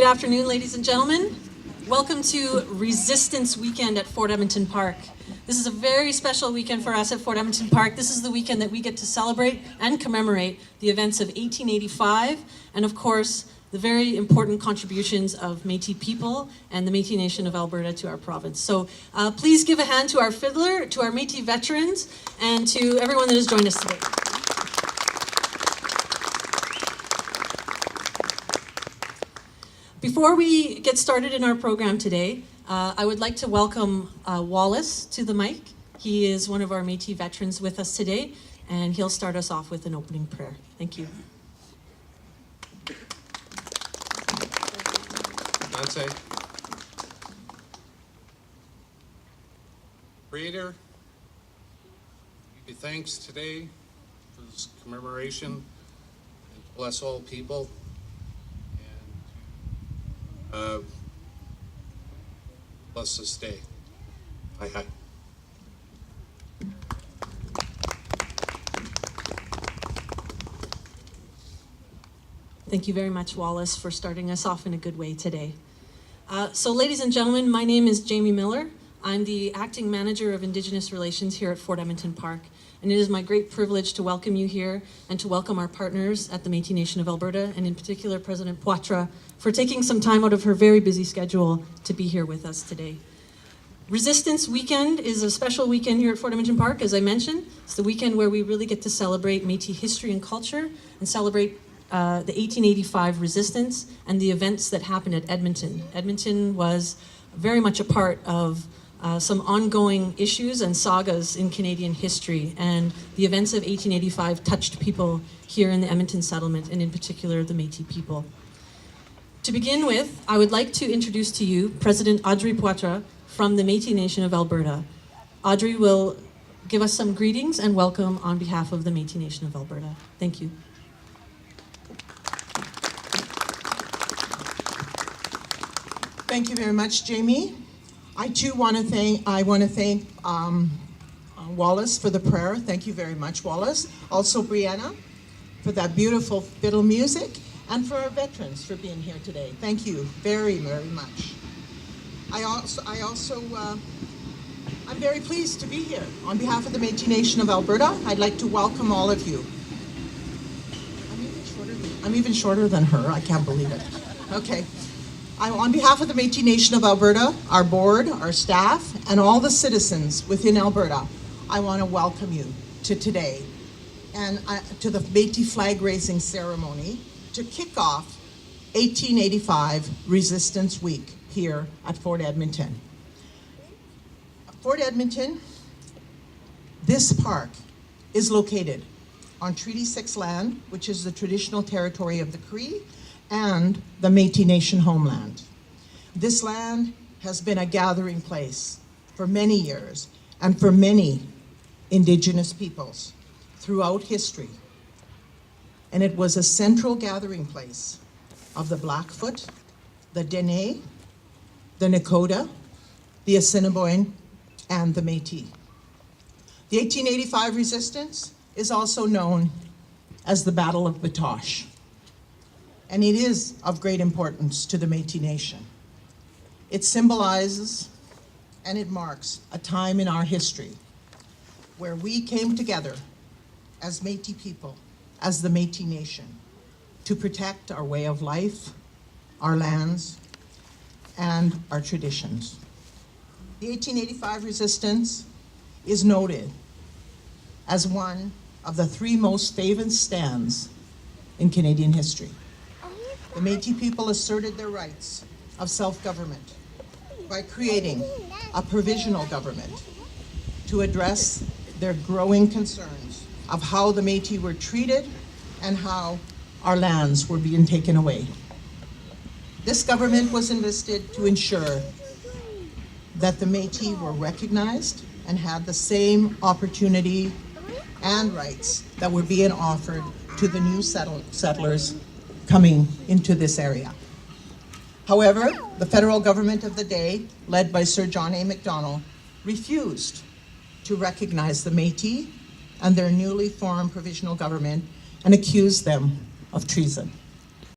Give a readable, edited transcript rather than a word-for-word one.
Good afternoon, ladies and gentlemen. Welcome to Resistance Weekend at Fort Edmonton Park. This is a very special weekend for us at Fort Edmonton Park. This is the weekend that we get to celebrate and commemorate the events of 1885 and, of course, the very important contributions of Métis people and the Métis Nation of Alberta to our province. So please give a hand to our fiddler, to our Métis veterans, and to everyone that has joined us today. Before we get started in our program today, I would like to welcome Wallace to the mic. He is one of our Métis veterans with us today, and he'll start us off with an opening prayer. Thank you. Dante. Creator, give you thanks today for this commemoration, and bless all people. Bless this day. Hi, hi. Thank you very much, Wallace, for starting us off in a good way today. So ladies and gentlemen, my name is Jamie Miller. I'm the Acting Manager of Indigenous Relations here at Fort Edmonton Park, and it is my great privilege to welcome you here and to welcome our partners at the Métis Nation of Alberta, and in particular President Poitras, for taking some time out of her very busy schedule to be here with us today. Resistance Weekend is a special weekend here at Fort Edmonton Park, as I mentioned. It's the weekend where we really get to celebrate Métis history and culture and celebrate the 1885 resistance and the events that happened at Edmonton. Edmonton was very much a part of some ongoing issues and sagas in Canadian history, and the events of 1885 touched people here in the Edmonton settlement, and in particular the Métis people. To begin with, I would like to introduce to you President Audrey Poitras from the Métis Nation of Alberta. Audrey will give us some greetings and welcome on behalf of the Métis Nation of Alberta. Thank you. Thank you very much, Jamie. I too want to thank Wallace for the prayer. Thank you very much, Wallace. Also Brianna for that beautiful fiddle music, and for our veterans for being here today. Thank you very, very much. I'm very pleased to be here. On behalf of the Métis Nation of Alberta, I'd like to welcome all of you. I'm even shorter than her. I can't believe it. Okay. On behalf of the Métis Nation of Alberta, our board, our staff, and all the citizens within Alberta, I want to welcome you to today and to the Métis flag raising ceremony to kick off 1885 Resistance Week here at Fort Edmonton. Fort Edmonton, this park is located on Treaty 6 land, which is the traditional territory of the Cree and the Métis Nation homeland. This land has been a gathering place for many years and for many Indigenous peoples throughout history. And it was a central gathering place of the Blackfoot, the Dene, the Nakota, the Assiniboine, and the Métis. The 1885 resistance is also known as the Battle of Batoche, and it is of great importance to the Métis Nation. It symbolizes and it marks a time in our history where we came together as Métis people, as the Métis Nation, to protect our way of life, our lands, and our traditions. The 1885 resistance is noted as one of the 3 most famous stands in Canadian history. The Métis people asserted their rights of self-government by creating a provisional government to address their growing concerns of how the Métis were treated and how our lands were being taken away. This government was enlisted to ensure that the Métis were recognized and had the same opportunity and rights that were being offered to the new settlers coming into this area. However, the federal government of the day, led by Sir John A. Macdonald, refused to recognize the Métis and their newly formed provisional government and accused them of treason.